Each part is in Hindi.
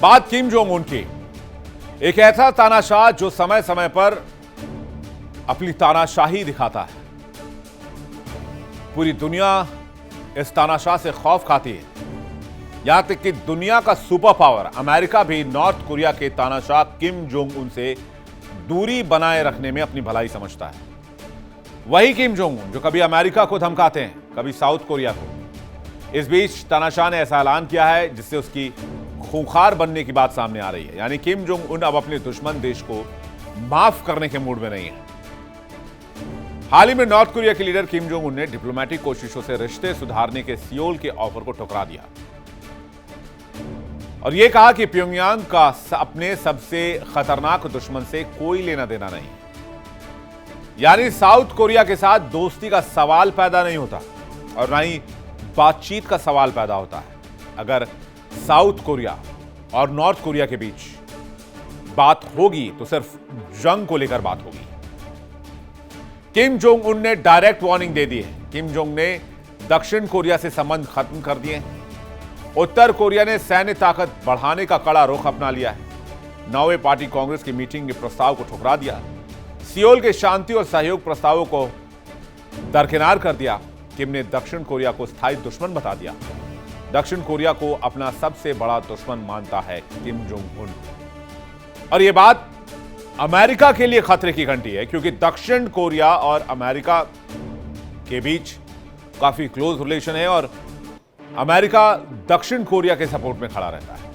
बात किम जोंग उन की, एक ऐसा तानाशाह जो समय समय पर अपनी तानाशाही दिखाता है। पूरी दुनिया इस तानाशाह से खौफ खाती है। यहां तक कि दुनिया का सुपर पावर अमेरिका भी नॉर्थ कोरिया के तानाशाह किम जोंग उन से दूरी बनाए रखने में अपनी भलाई समझता है। वही किम जोंग उन जो कभी अमेरिका को धमकाते हैं, कभी साउथ कोरिया को। इस बीच तानाशाह ने ऐसा ऐलान किया है जिससे उसकी खूंखार बनने की बात सामने आ रही है। यानी किम जोंग उन अब अपने दुश्मन देश को माफ करने के मूड में नहीं है। हाल ही में नॉर्थ कोरिया के लीडर किम जोंग उन ने डिप्लोमेटिक कोशिशों से रिश्ते सुधारने के सियोल के ऑफर को ठुकरा दिया और यह कहा कि प्योंगयांग का अपने सबसे खतरनाक दुश्मन से कोई लेना देना नहीं। यानी साउथ कोरिया के साथ दोस्ती का सवाल पैदा नहीं होता और ना ही बातचीत का सवाल पैदा होता है। अगर साउथ कोरिया और नॉर्थ कोरिया के बीच बात होगी तो सिर्फ जंग को लेकर बात होगी। किम जोंग उन ने डायरेक्ट वार्निंग दे दी है। किम जोंग ने दक्षिण कोरिया से संबंध खत्म कर दिए। उत्तर कोरिया ने सैन्य ताकत बढ़ाने का कड़ा रुख अपना लिया है। 9वें पार्टी कांग्रेस की मीटिंग के प्रस्ताव को ठुकरा दिया। सियोल के शांति और सहयोग प्रस्तावों को दरकिनार कर दिया। किम ने दक्षिण कोरिया को स्थायी दुश्मन बता दिया। दक्षिण कोरिया को अपना सबसे बड़ा दुश्मन मानता है किम जोंग उन। और यह बात अमेरिका के लिए खतरे की घंटी है, क्योंकि दक्षिण कोरिया और अमेरिका के बीच काफी क्लोज रिलेशन है और अमेरिका दक्षिण कोरिया के सपोर्ट में खड़ा रहता है।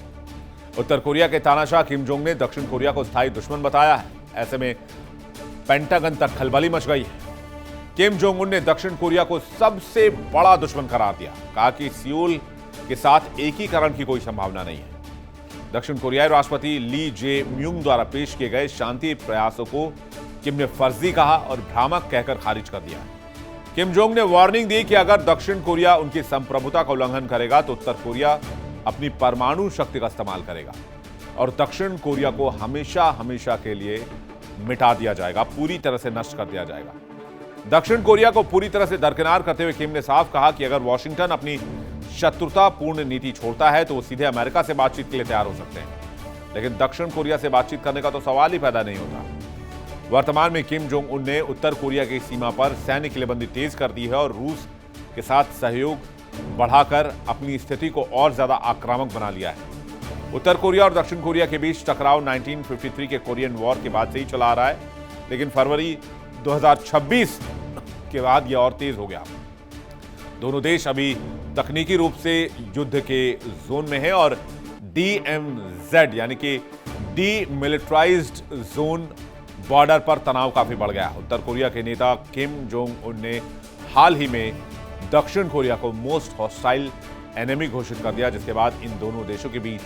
उत्तर कोरिया के तानाशाह किम जोंग ने दक्षिण कोरिया को स्थायी दुश्मन बताया है। ऐसे में पेंटागन तक खलबली मच गई है। किम जोंग उन ने दक्षिण कोरिया को सबसे बड़ा दुश्मन करार दिया। कहा कि सियोल के साथ एकीकरण की कोई संभावना नहीं है। दक्षिण कोरियाई राष्ट्रपति ली जे म्यूंग द्वारा पेश किए गए शांति प्रयासों को किम ने फर्जी कहा और भ्रामक कहकर खारिज कर दिया। किम जोंग ने वार्निंग दी कि अगर दक्षिण कोरिया उनकी संप्रभुता का उल्लंघन करेगा तो उत्तर कोरिया अपनी परमाणु शक्ति का इस्तेमाल करेगा और दक्षिण कोरिया को हमेशा हमेशा के लिए मिटा दिया जाएगा, पूरी तरह से नष्ट कर दिया जाएगा। दक्षिण कोरिया को पूरी तरह से दरकिनार करते हुए किम ने साफ कहा कि अगर वॉशिंगटन अपनी शत्रुतापूर्ण नीति छोड़ता है तो वो सीधे अमेरिका से बातचीत के लिए तैयार हो सकते हैं, लेकिन दक्षिण कोरिया से बातचीत करने का तो सवाल ही पैदा नहीं होता। वर्तमान में किम जोंग उन ने उत्तर कोरिया की सीमा पर सैन्य किलेबंदी तेज कर दी है और रूस के साथ सहयोग बढ़ाकर अपनी स्थिति को और ज्यादा आक्रामक बना लिया है। उत्तर कोरिया और दक्षिण कोरिया के बीच टकराव 1953 के कोरियन वॉर के बाद से ही चला आ रहा है, लेकिन फरवरी 2026 के बाद यह और तेज हो गया। दोनों देश अभी तकनीकी रूप से युद्ध के जोन में है और DMZ यानी कि डीमिलिटराइज्ड जोन बॉर्डर पर तनाव काफी बढ़ गया। उत्तर कोरिया के नेता किम जोंग उन ने हाल ही में दक्षिण कोरिया को मोस्ट हॉस्टाइल एनिमी घोषित कर दिया, जिसके बाद इन दोनों देशों के बीच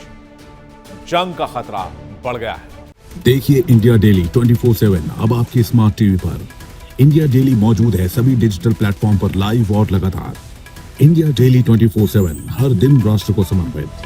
जंग का खतरा बढ़ गया है। देखिए इंडिया डेली 24/7 अब आपके स्मार्ट टीवी पर। इंडिया डेली मौजूद है सभी डिजिटल प्लेटफॉर्म पर लाइव और लगातार। इंडिया डेली 24/7 हर दिन राष्ट्र को समर्पित।